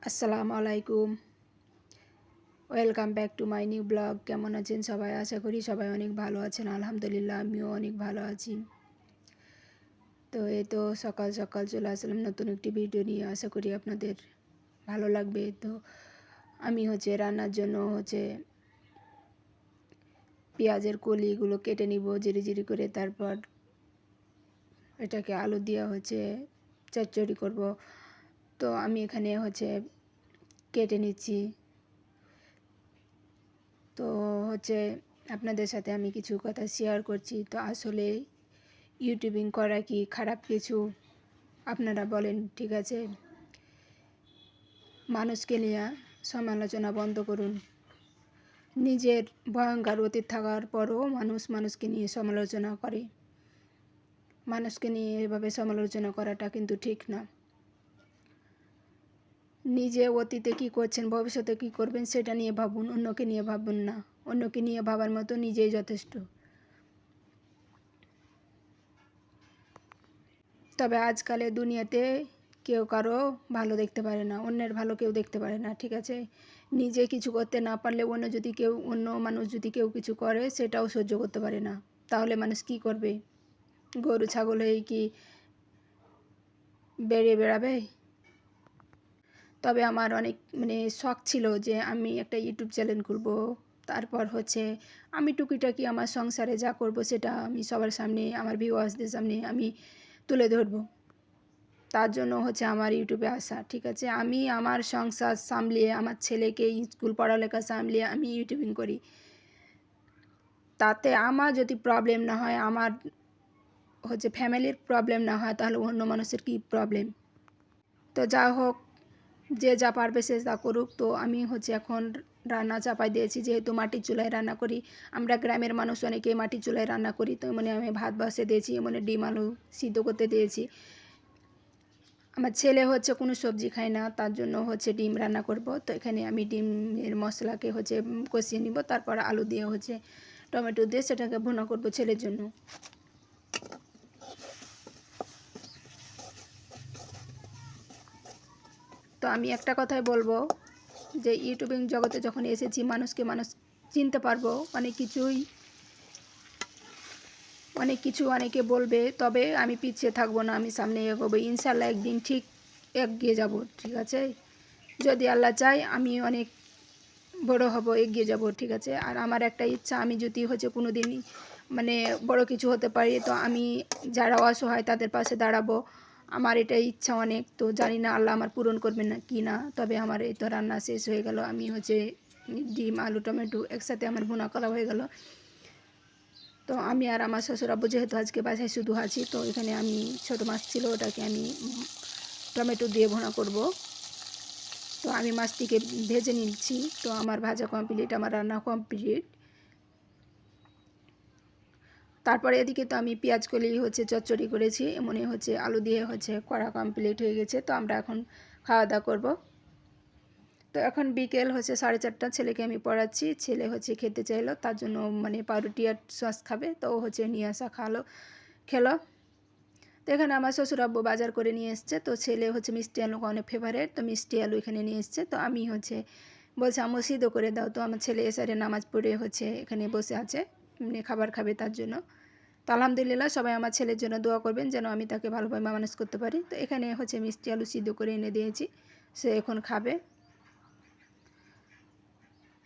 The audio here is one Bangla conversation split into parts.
আসসালামু আলাইকুম। Welcome back to my new blog. কেমন আছেন সবাই? আশা করি সবাই অনেক ভালো আছেন। আলহামদুলিল্লাহ আমিও অনেক ভালো আছি। তো এই তো সকাল সকাল চলে আসলাম নতুন একটি ভিডিও নিয়ে। আশা করি আপনাদের ভালো লাগবে। তো আমি রান্নার জন্য পেঁয়াজের কলিগুলো কেটে নিব জিরি করে। তারপর এটাকে আলু দিয়ে চচ্চড়ি করব। তো আমি এখানে কেটে নিচ্ছি। তো আপনাদের সাথে আমি কিছু কথা শেয়ার করছি। তো আসলে ইউটিউবিং করা কি খারাপ কিছু? আপনারা বলেন, ঠিক আছে? মানুষকে নিয়ে সমালোচনা বন্ধ করুন। নিজের ভয়ঙ্কর অতীত থাকার পরও মানুষকে নিয়ে সমালোচনা করে। মানুষকে নিয়ে এভাবে সমালোচনা করাটা কিন্তু ঠিক না। নিজে অতীতে কী করছেন, ভবিষ্যতে কী করবেন সেটা নিয়ে ভাবুন, অন্যকে নিয়ে ভাবুন না। অন্যকে নিয়ে ভাবার মতো নিজেই যথেষ্ট। তবে আজকালের দুনিয়াতে কেউ কারো ভালো দেখতে পারে না, অন্যের ভালো কেউ দেখতে পারে না, ঠিক আছে? নিজে কিছু করতে না পারলে অন্য মানুষ যদি কেউ কিছু করে সেটাও সহ্য করতে পারে না। তাহলে মানুষ কি করবে? গরু ছাগল হয়ে কি বেরিয়ে বেড়াবে? তবে আমার অনেক শখ ছিল যে আমি একটা ইউটিউব চ্যানেল খুলব। তারপর আমি টুকিটাকি আমার সংসারে যা করব সেটা আমি সবার সামনে, আমার ভিউয়ার্সদের সামনে আমি তুলে ধরব। তার জন্য আমার ইউটিউবে আসা, ঠিক আছে? আমি আমার সংসার সামলিয়ে, আমার ছেলেকে স্কুল পড়ালেখা সামলিয়ে আমি ইউটিউবিং করি। তাতে আমার যদি প্রবলেম না হয়, আমার ফ্যামিলির প্রবলেম না হয়, তাহলে অন্য মানুষের কী প্রবলেম? তো যা হোক, যে যা পারবে সে তা করুক। তো আমি এখন রান্না চাপাই দিয়েছি, যেহেতু মাটির চুলায় রান্না করি। আমরা গ্রামের মানুষ অনেকে মাটির চুলায় রান্না করি। তো আমি ভাত বসিয়ে দিয়েছি, ডিম আলু সিদ্ধ করতে দিয়েছি। আমার ছেলে কোনো সবজি খায় না, তার জন্য ডিম রান্না করব। তো এখানে আমি ডিমের মশলাকে কষিয়ে নিব। তারপর আলু দিয়ে টমেটো দিয়ে সেটাকে ভুনা করব ছেলের জন্য। তো আমি একটা কথাই বলবো যে ইউটিউবিং জগতে যখন এসেছি, মানুষ চিনতে পারবো। অনেকে বলবে, তবে আমি পিছিয়ে থাকবো না, আমি সামনে এগোবো। ইনশাল্লাহ একদিন ঠিক এগিয়ে যাব, ঠিক আছে? যদি আল্লাহ চায় আমি অনেক বড় হব, এগিয়ে যাব, ঠিক আছে? আর আমার একটা ইচ্ছা, আমি যদি কোনো দিন বড় কিছু হতে পারি, তো আমি যারা অসহায় তাদের পাশে দাঁড়াবো। আমার এটাই ইচ্ছা অনেক। তো জানি না আল্লাহ আমার পূরণ করবেন না কি না। তবে আমার এই তো রান্না শেষ হয়ে গেল। আমি ডিম আলু টমেটো একসাথে আমার ভুনা করা হয়ে গেল। তো আমি আর আমার শ্বশুর আব্বু যেহেতু আজকে বাসায় শুধু আছি, তো এখানে আমি ছোটো মাছ ছিল, ওটাকে আমি টমেটো দিয়ে ভুনা করব। তো আমি মাছটিকে ভেজে নিচ্ছি। তো আমার ভাজা কমপ্লিট, আমার রান্না কমপ্লিট। তারপরে এদিকে তো আমি পেঁয়াজ কলি চচ্চড়ি করেছি, আলু দিয়ে করা কমপ্লিট হয়ে গেছে। তো আমরা এখন খাওয়া দাওয়া করব। তো এখন বিকেল 4:30, ছেলেকে আমি পড়াচ্ছি। ছেলে খেতে চাইলো, তার জন্য পাউরুটি আর সস খাবে। তো ও নিয়ে আসা খেলো। তো এখানে আমার শ্বশুর আব্বু বাজার করে নিয়ে এসছে। তো ছেলে মিষ্টি আলু অনেক ফেভারেট, তো মিষ্টি আলু এখানে নিয়ে এসছে। তো আমি বলছে আম্মু সিদ্ধ করে দাও। তো আমার ছেলে এসারে নামাজ পড়ে এখানে বসে আছে, খাবার খাবে তার জন্য। তো আলহামদুলিল্লাহ, সবাই আমার ছেলের জন্য দোয়া করবেন যেন আমি তাকে ভালোভাবে মানুষ করতে পারি। তো এখানে মিষ্টি আলু সিদ্ধ করে এনে দিয়েছি, সে এখন খাবে।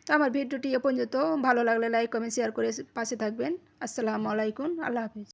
তো আমার ভিডিওটি এ পর্যন্ত। ভালো লাগলে লাইক কমেন্ট শেয়ার করে পাশে থাকবেন। আসসালামু আলাইকুম, আল্লাহ হাফিজ।